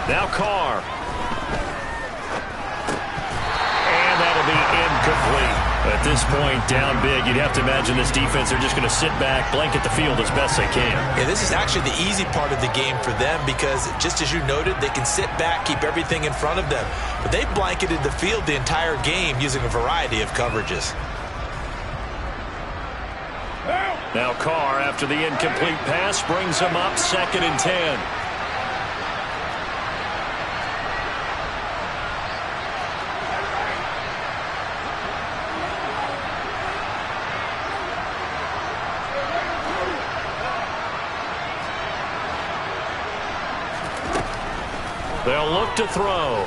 Now Carr. And that'll be incomplete. At this point, down big, you'd have to imagine this defense, they're just going to sit back, blanket the field as best they can. Yeah, this is actually the easy part of the game for them because, just as you noted, they can sit back, keep everything in front of them. But they blanketed the field the entire game using a variety of coverages. Now Carr, after the incomplete pass, brings him up 2nd and 10. They'll look to throw.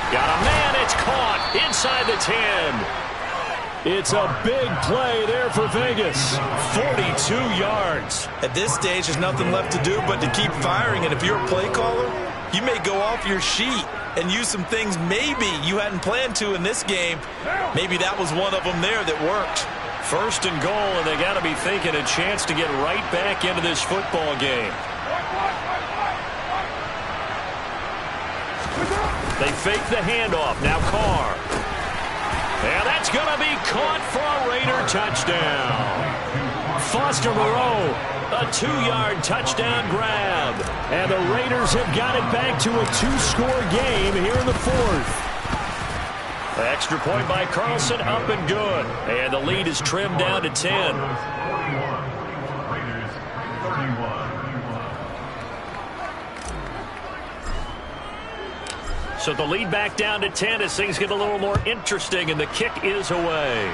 Got a man. It's caught inside the 10. It's a big play there for Vegas. 42 yards. At this stage, there's nothing left to do but to keep firing. And if you're a play caller, you may go off your sheet and use some things maybe you hadn't planned to in this game. Maybe that was one of them there that worked. 1st and goal, and they got to be thinking a chance to get right back into this football game. They fake the handoff. Now Carr. And that's going to be caught for a Raider touchdown. Foster Moreau, a 2-yard touchdown grab. And the Raiders have got it back to a 2-score game here in the 4th. Extra point by Carlson, up and good. And the lead is trimmed down to 10. So the lead back down to 10 as things get a little more interesting, and the kick is away.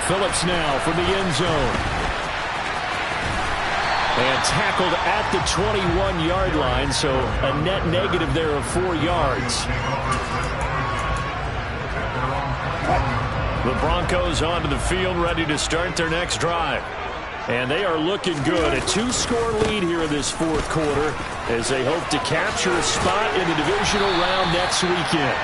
Phillips now from the end zone. And tackled at the 21-yard line, so a net negative there of 4 yards. The Broncos onto the field, ready to start their next drive. And they are looking good. A 2-score lead here in this 4th quarter as they hope to capture a spot in the divisional round next weekend.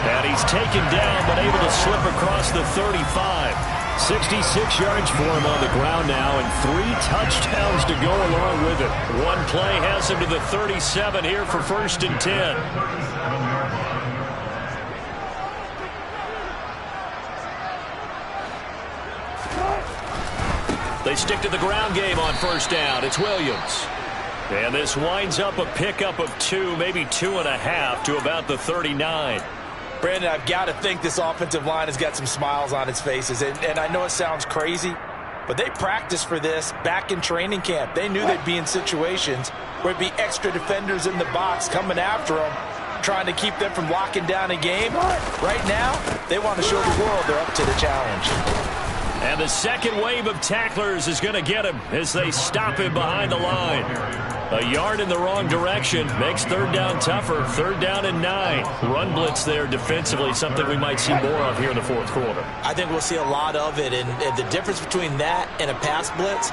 And he's taken down but able to slip across the 35. 66 yards for him on the ground now and 3 touchdowns to go along with it. One play has him to the 37 here for 1st and 10. They stick to the ground game on 1st down. It's Williams. And this winds up a pickup of 2, maybe 2.5 to about the 39. Brandon, I've got to think this offensive line has got some smiles on its faces. And I know it sounds crazy, but they practiced for this back in training camp. They knew they'd be in situations where it'd be extra defenders in the box coming after them, trying to keep them from locking down a game. Right now, they want to show the world they're up to the challenge. And the second wave of tacklers is going to get him as they stop him behind the line. A yard in the wrong direction makes 3rd down tougher. 3rd down and 9. Run blitz there defensively, something we might see more of here in the 4th quarter. I think we'll see a lot of it. And the difference between that and a pass blitz,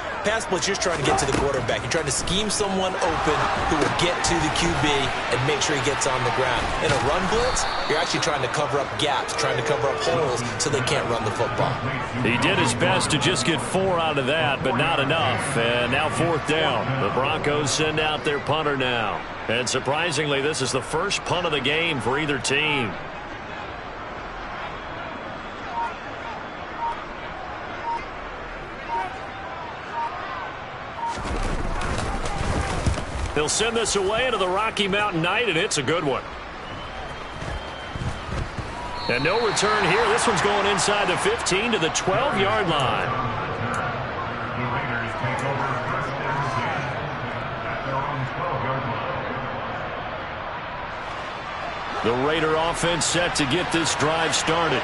you're trying to get to the quarterback. You're trying to scheme someone open who will get to the QB and make sure he gets on the ground. In a run blitz, you're actually trying to cover up gaps, trying to cover up holes so they can't run the football. He did his best to just get 4 out of that, but not enough. And now 4th down. The Broncos send out their punter now. And surprisingly, this is the first punt of the game for either team. They'll send this away into the Rocky Mountain Night, and it's a good one. And no return here. This one's going inside the 15 to the 12-yard line. The Raider offense set to get this drive started.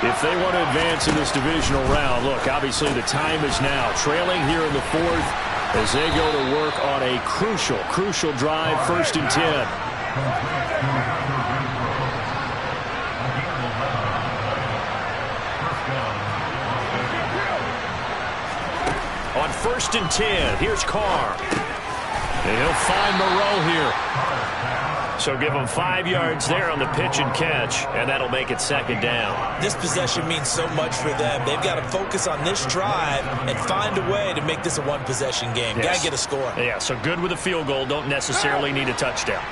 If they want to advance in this divisional round, look, obviously the time is now. Trailing here in the 4th as they go to work on a crucial drive, 1st and 10. On 1st and 10, here's Carr. And he'll find Moreau here. So give them 5 yards there on the pitch and catch, and that'll make it second down. This possession means so much for them. They've got to focus on this drive and find a way to make this a one-possession game. Yes. Got to get a score. Yeah, so good with a field goal. Don't necessarily need a touchdown.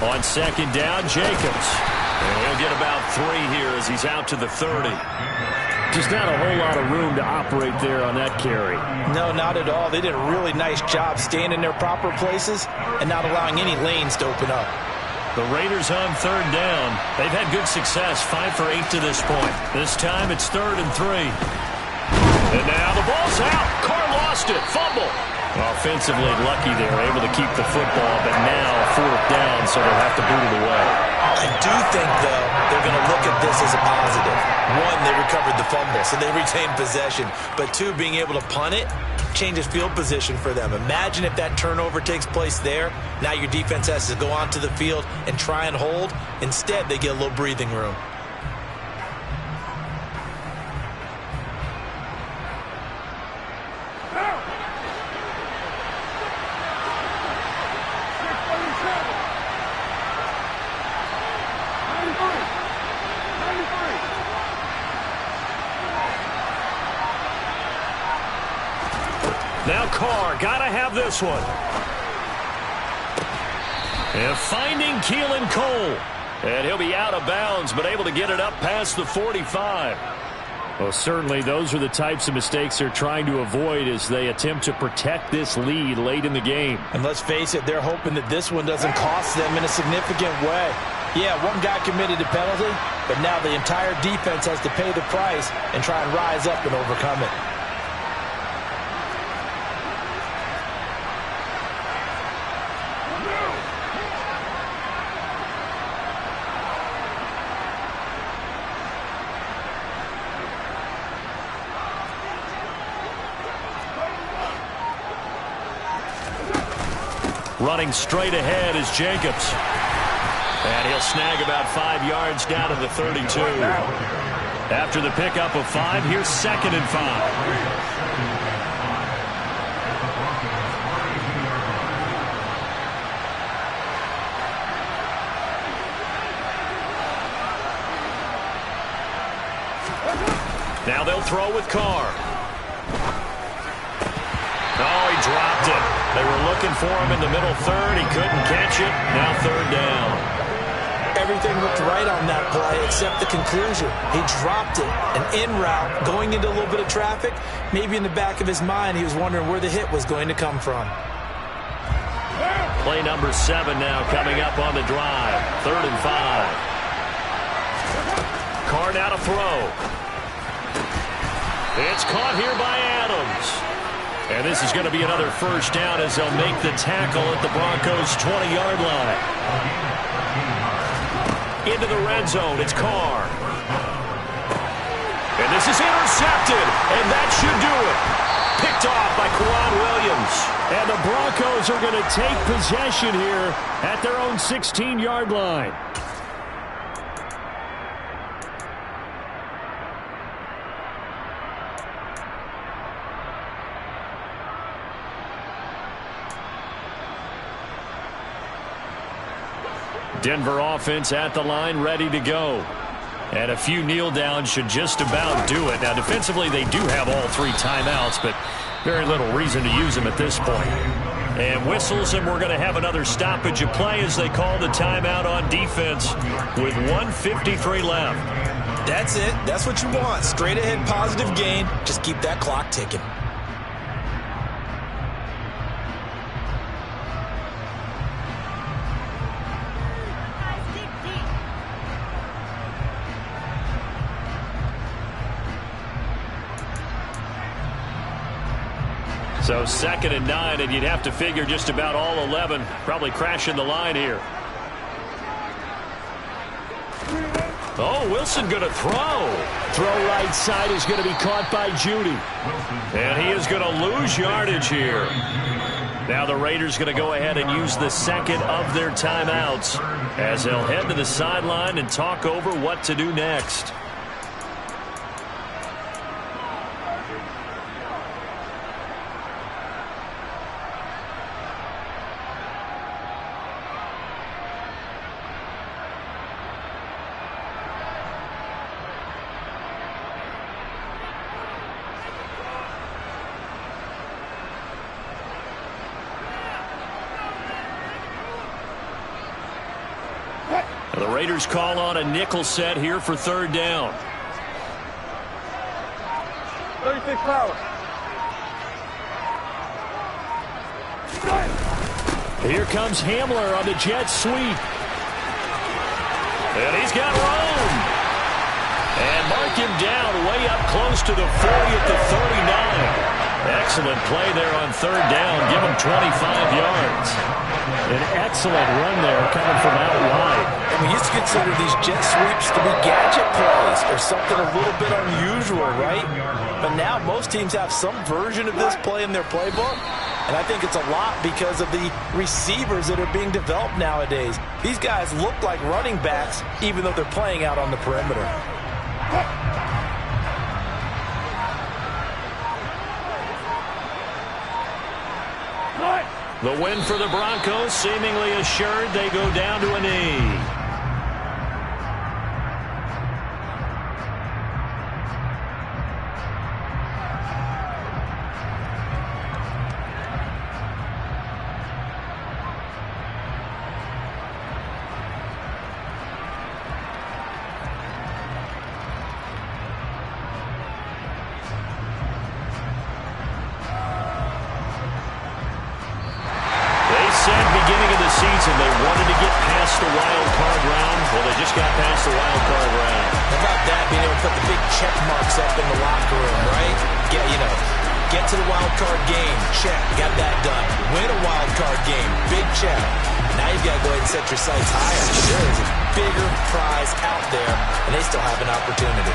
On second down, Jacobs. And he'll get about 3 here as he's out to the 30. Just not a whole lot of room to operate there on that carry. No, not at all. They did a really nice job staying in their proper places and not allowing any lanes to open up. The Raiders on third down. They've had good success, 5 for 8 to this point. This time it's 3rd and 3. And now the ball's out. Carr lost it. Fumble. Offensively lucky they're able to keep the football, but now 4th down, so they'll have to boot it away. I do think, though, they're going to look at this as a positive. 1, they recovered the fumble, so they retained possession. But 2, being able to punt it changes field position for them. Imagine if that turnover takes place there. Now your defense has to go onto the field and try and hold. Instead, they get a little breathing room. Now Carr, gotta have this one. And finding Keelan Cole. And he'll be out of bounds, but able to get it up past the 45. Well, certainly those are the types of mistakes they're trying to avoid as they attempt to protect this lead late in the game. And let's face it, they're hoping that this one doesn't cost them in a significant way. Yeah, one guy committed a penalty, but now the entire defense has to pay the price and try and rise up and overcome it. Running straight ahead is Jacobs. And he'll snag about 5 yards down to the 32. After the pickup of 5, here's 2nd and 5. Now they'll throw with Carr. Oh, he dropped it. They were looking for him in the middle third. He couldn't catch it. Now 3rd down. Everything looked right on that play except the conclusion. He dropped it. An in route going into a little bit of traffic. Maybe in the back of his mind he was wondering where the hit was going to come from. Play number 7 now coming up on the drive. 3rd and 5. Carr now to throw. It's caught here by Adams. And this is going to be another 1st down as they'll make the tackle at the Broncos' 20-yard line. Into the red zone, it's Carr. And this is intercepted, and that should do it. Picked off by Quran Williams. And the Broncos are going to take possession here at their own 16-yard line. Denver offense at the line, ready to go. And a few kneel downs should just about do it. Now, defensively, they do have all 3 timeouts, but very little reason to use them at this point. And whistles, and we're going to have another stoppage of play as they call the timeout on defense with 1:53 left. That's it. That's what you want. Straight ahead positive gain. Just keep that clock ticking. So 2nd and 9, and you'd have to figure just about all 11 probably crashing the line here. Oh, Wilson going to throw. Throw right side is going to be caught by Judy. And he is going to lose yardage here. Now the Raiders going to go ahead and use the second of their timeouts as they'll head to the sideline and talk over what to do next. The Raiders call on a nickel set here for third down. 36 power. Here comes Hamler on the jet sweep. And he's got room. And mark him down way up close to the 40 at the 39. Excellent play there on third down. Give him 25 yards. An excellent run there coming from out wide. And we used to consider these jet sweeps to be gadget plays or something a little bit unusual, right? But now most teams have some version of this play in their playbook. And I think it's a lot because of the receivers that are being developed nowadays. These guys look like running backs even though they're playing out on the perimeter. The win for the Broncos, seemingly assured. They go down to a knee. Season they wanted to get past the wild card round. Well, they just got past the wild card round. How about that, being able to put the big check marks up in the locker room, right? Get to the wild card game, check, got that done. Win a wild card game, big check. Now you've got to go ahead and set your sights higher. There is a bigger prize out there, and they still have an opportunity.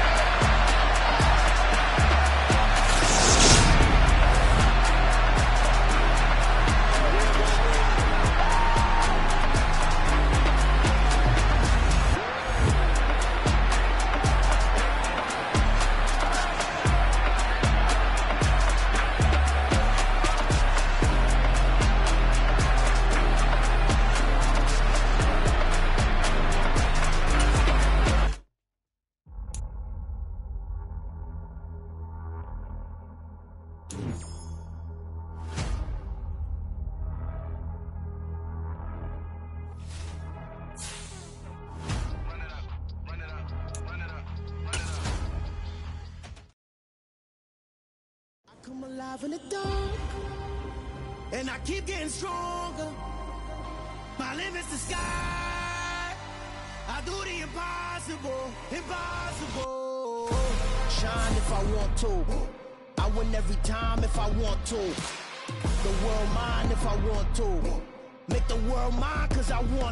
Come alive in the dark, and I keep getting stronger. My limit's the sky. I do the impossible, impossible. Shine if I want to. I win every time if I want to. The world mine if I want to. Make the world mine 'cause I want